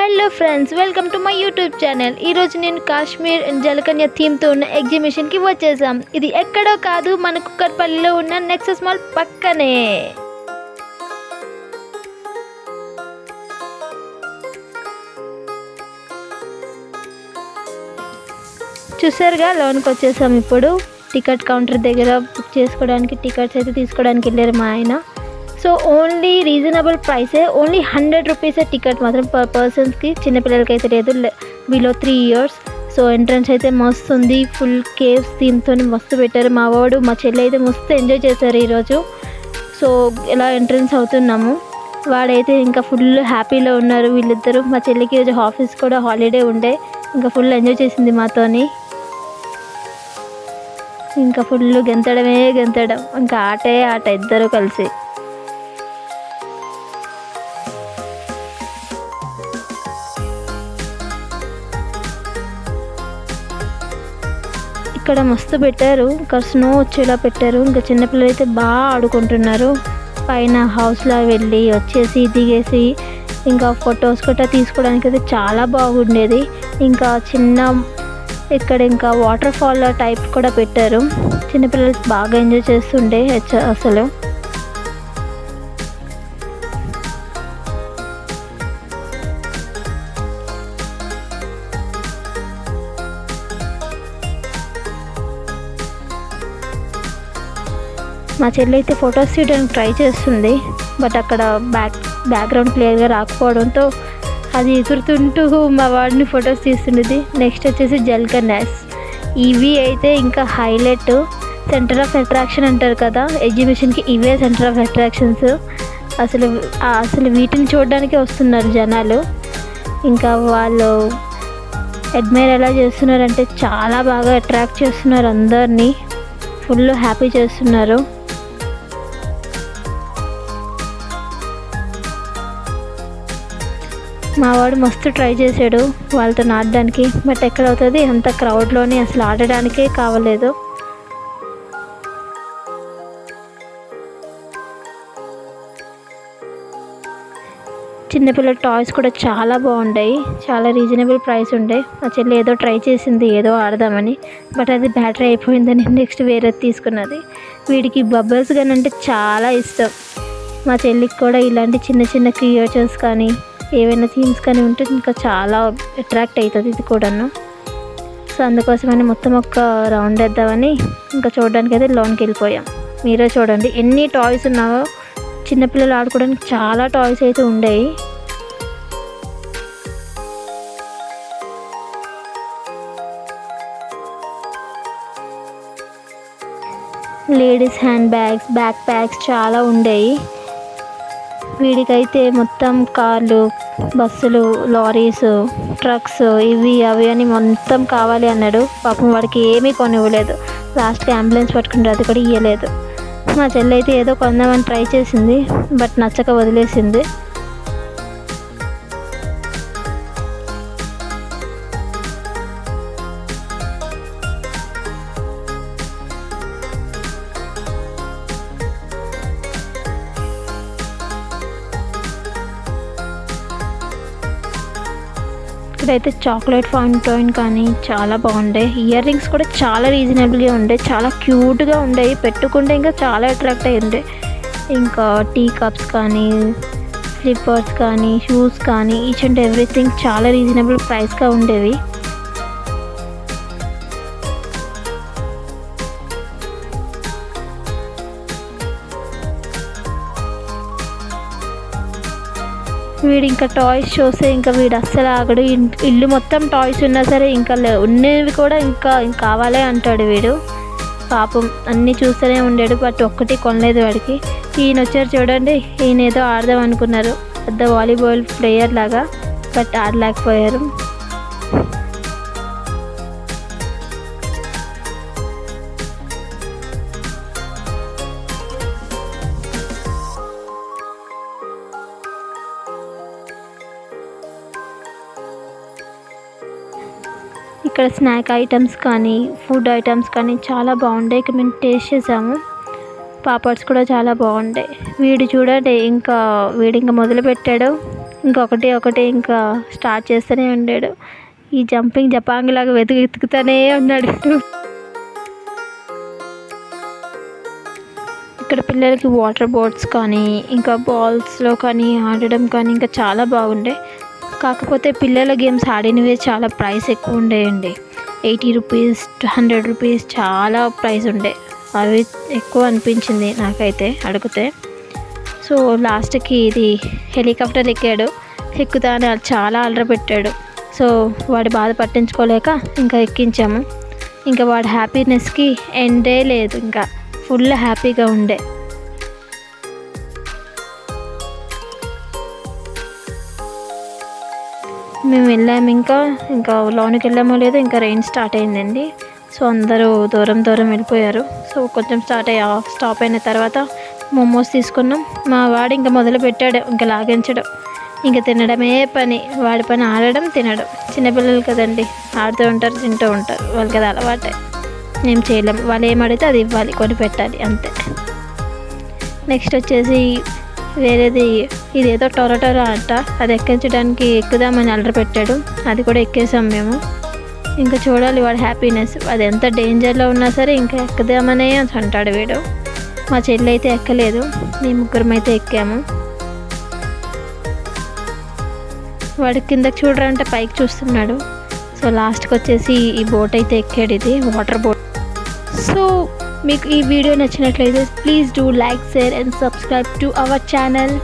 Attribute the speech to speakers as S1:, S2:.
S1: Hello friends, welcome to my YouTube channel. ఈరోజు నేను కాశ్మీర్ జలకన్య థీమ్తో ఉన్న ఎగ్జిబిషన్కి వచ్చేసాం. ఇది ఎక్కడో కాదు, మన కుక్కట్పల్లిలో ఉన్న నెక్సస్ మాల్ పక్కనే. చూసారుగా, లోన్కి వచ్చేసాం. ఇప్పుడు టికెట్ కౌంటర్ దగ్గర బుక్ చేసుకోవడానికి టికెట్స్ అయితే తీసుకోవడానికి వెళ్ళారు మా ఆయన. సో ఓన్లీ రీజనబుల్ ప్రైసే, ఓన్లీ 100 రూపీసే టికెట్ మాత్రం పర్ పర్సన్స్కి. చిన్నపిల్లలకి అయితే లేదు, బిలో 3 years. సో ఎంట్రన్స్ అయితే మస్తు ఉంది, ఫుల్ కేవ్స్ థీమ్తో మస్తు పెట్టారు. మా వాడు మా చెల్లి అయితే మస్తు ఎంజాయ్ చేశారు ఈరోజు. సో ఇలా ఎంట్రన్స్ అవుతున్నాము. వాడైతే ఇంకా ఫుల్ హ్యాపీలో ఉన్నారు వీళ్ళిద్దరు. మా చెల్లికి ఈరోజు ఆఫీస్ కూడా హాలిడే ఉండే, ఇంకా ఫుల్ ఎంజాయ్ చేసింది మాతోని. ఇంకా ఫుల్ గెంతడమే గెంతడం, ఇంకా ఆటే ఆట ఇద్దరు కలిసి. ఇక్కడ మస్తు పెట్టారు, ఇంకా స్నో వచ్చేలా పెట్టారు. ఇంకా చిన్నపిల్లలు అయితే బాగా ఆడుకుంటున్నారు. పైన హౌస్లో వెళ్ళి వచ్చేసి దిగేసి ఇంకా ఫొటోస్ కూడా తీసుకోవడానికి అయితే చాలా బాగుండేది. ఇంకా ఇక్కడ ఇంకా వాటర్ ఫాల్ టైప్ కూడా పెట్టారు. చిన్నపిల్లలు బాగా ఎంజాయ్ చేస్తుండే అసలు. మా చెల్లి అయితే ఫొటోస్ తీయడానికి ట్రై చేస్తుంది, బట్ అక్కడ బ్యాక్గ్రౌండ్ క్లియర్గా రాకపోవడంతో అది ఎగురుతుంటూ మా వాడిని ఫొటోస్ తీస్తుండేది. నెక్స్ట్ వచ్చేసి జల్కన్నాస్. ఇవి అయితే ఇంకా హైలైట్, సెంటర్ ఆఫ్ అట్రాక్షన్ అంటారు కదా ఎగ్జిబిషన్కి, ఇవే సెంటర్ ఆఫ్ అట్రాక్షన్స్. అసలు వీటిని చూడడానికే వస్తున్నారు జనాలు. ఇంకా వాళ్ళు అడ్మైర్ ఎలా చేస్తున్నారంటే చాలా బాగా అట్రాక్ట్ చేస్తున్నారు అందరినీ, ఫుల్ హ్యాపీ చేస్తున్నారు. మా వాడు మస్తు ట్రై చేశాడు వాళ్ళతో ఆడడానికి, బట్ ఎక్కడవుతుంది, అంత క్రౌడ్లోని అసలు ఆడడానికే కావలేదు. చిన్నపిల్లల టాయ్స్ కూడా చాలా బాగుంటాయి, చాలా రీజనబుల్ ప్రైస్ ఉండే. మా చెల్లి ఏదో ట్రై చేసింది, ఏదో ఆడదామని, బట్ అది బ్యాటరీ అయిపోయిందని నెక్స్ట్ వేరేది తీసుకున్నది. వీడికి బబుల్స్ గన్ అంటే చాలా ఇష్టం. మా చెల్లికి కూడా ఇలాంటి చిన్న చిన్న క్రియేచర్స్ కానీ ఏవైనా థీమ్స్ కానీ ఉంటే ఇంకా చాలా అట్రాక్ట్ అవుతుంది ఇది కూడాను. సో అందుకోసమని మొత్తం ఒక రౌండ్ వేద్దామని ఇంకా చూడడానికి అయితే లోన్కి వెళ్ళిపోయాం. మీరే చూడండి ఎన్ని టాయ్స్ ఉన్నాయో, చిన్నపిల్లలు ఆడుకోవడానికి చాలా టాయ్స్ అయితే ఉండేవి. Ladies hand bags, back packs చాలా ఉండేవి. వీడికైతే మొత్తం కార్లు, బస్సులు, లారీస్, ట్రక్స్, ఇవి అవి అని మొత్తం కావాలి అన్నాడు. పాపం వాడికి ఏమీ కొనివ్వలేదు. లాస్ట్కి అంబులెన్స్ పట్టుకుంటే అది కూడా ఇవ్వలేదు. మా చెల్లి అయితే ఏదో కొందామని ట్రై చేసింది, బట్ నచ్చక వదిలేసింది. ఇక్కడైతే చాక్లెట్ ఫౌంటైన్ కానీ చాలా బాగుండే. ఇయర్ రింగ్స్ కూడా చాలా రీజనబుల్గా ఉండే, చాలా క్యూట్గా ఉండేవి. పెట్టుకుంటే ఇంకా చాలా అట్రాక్ట్ అయ్యి ఉండే. ఇంకా టీ కప్స్ కానీ, స్లిప్పర్స్ కానీ, షూస్ కానీ, ఈచ్ అండ్ ఎవ్రీథింగ్ చాలా రీజనబుల్ ప్రైస్గా ఉండేవి. వీడు ఇంకా టాయ్స్ చూస్తే ఇంకా వీడు అస్సలు ఆగడు. ఇల్లు మొత్తం టాయ్స్ ఉన్నా సరే ఇంకా ఉన్నవి కూడా ఇంకా కావాలే అంటాడు వీడు. పాపం అన్నీ చూస్తూనే ఉండాడు, బట్ ఒక్కటి కొనలేదు వాడికి. ఈయన వచ్చారు చూడండి, ఈయన ఏదో ఆడదాం అనుకున్నారు, పెద్ద వాలీబాల్ ప్లేయర్ లాగా, బట్ ఆడలేకపోయారు. ఇక్కడ స్నాక్ ఐటమ్స్ కానీ, ఫుడ్ ఐటమ్స్ కానీ చాలా బాగుంటాయి. ఇక్కడ మేము టేస్ట్ చేసాము. పాపడ్స్ కూడా చాలా బాగుంటాయి. వీడు చూడండి, వీడు ఇంకా మొదలుపెట్టాడు. ఒకటి ఇంకా స్టార్ట్ చేస్తూనే ఉన్నాడు. ఈ జంపింగ్ జపాంగ్ లాగా వెతుకుతూనే ఉన్నాడు. ఇక్కడ పిల్లలకి వాటర్ బోట్స్ కానీ ఇంకా బాల్స్లో కానీ ఆడడం కానీ ఇంకా చాలా బాగుండే. కాకపోతే పిల్లల గేమ్స్ ఆడినవే చాలా ప్రైస్ ఎక్కువ ఉండేయండి. 80 రూపీస్ 100 రూపీస్ చాలా ప్రైస్ ఉండే. అవి ఎక్కువ అనిపించింది నాకైతే అడిగితే. సో లాస్ట్కి ఇది హెలికాప్టర్ ఎక్కుతా అని చాలా అలర పెట్టాడు. సో వాడి బాధ పట్టించుకోలేక ఇంకా ఎక్కించాము. ఇంకా వాడి హ్యాపీనెస్కి ఎండే లేదు, ఇంకా ఫుల్ హ్యాపీగా ఉండే. మేము వెళ్ళాము. ఇంకా లోనికి వెళ్ళామో లేదో ఇంకా రెయిన్ స్టార్ట్ అయిందండి. సో అందరూ దూరం వెళ్ళిపోయారు. సో కొంచెం స్టాప్ అయిన తర్వాత మోమోస్ తీసుకున్నాం. మా వాడు ఇంకా మొదలు పెట్టాడు ఇంకా లాగించడం. ఇంకా తినడమే పని, వాడి పని ఆడడం తినడం. చిన్నపిల్లలు కదండి, ఆడుతూ ఉంటారు తింటూ ఉంటారు, వాళ్ళకి అది అలవాటే. ఏం చేయలేము, వాళ్ళు ఏం అడిగితే అది ఇవ్వాలి, కొని పెట్టాలి అంతే. నెక్స్ట్ వచ్చేసి వేరేది ఇదేదో టొరటొర అంట, అది ఎక్కించడానికి ఎక్కుదామని అలర పెట్టాడు. అది కూడా ఎక్కేసాం మేము. ఇంకా చూడాలి వాడి హ్యాపీనెస్. అది ఎంత డేంజర్లో ఉన్నా సరే ఇంకా ఎక్కుదామనే అంటాడు వీడు. మా చెల్లి అయితే ఎక్కలేదు, మేము ముగ్గురం అయితే ఎక్కాము. వాడి కిందకి చూడరంటే పైకి చూస్తున్నాడు. సో లాస్ట్కి వచ్చేసి ఈ బోట్ అయితే ఎక్కాడు, ఇది వాటర్ బోట్. సో మీకు ఈ వీడియో నచ్చినట్లయితే please do like, share and subscribe to our channel.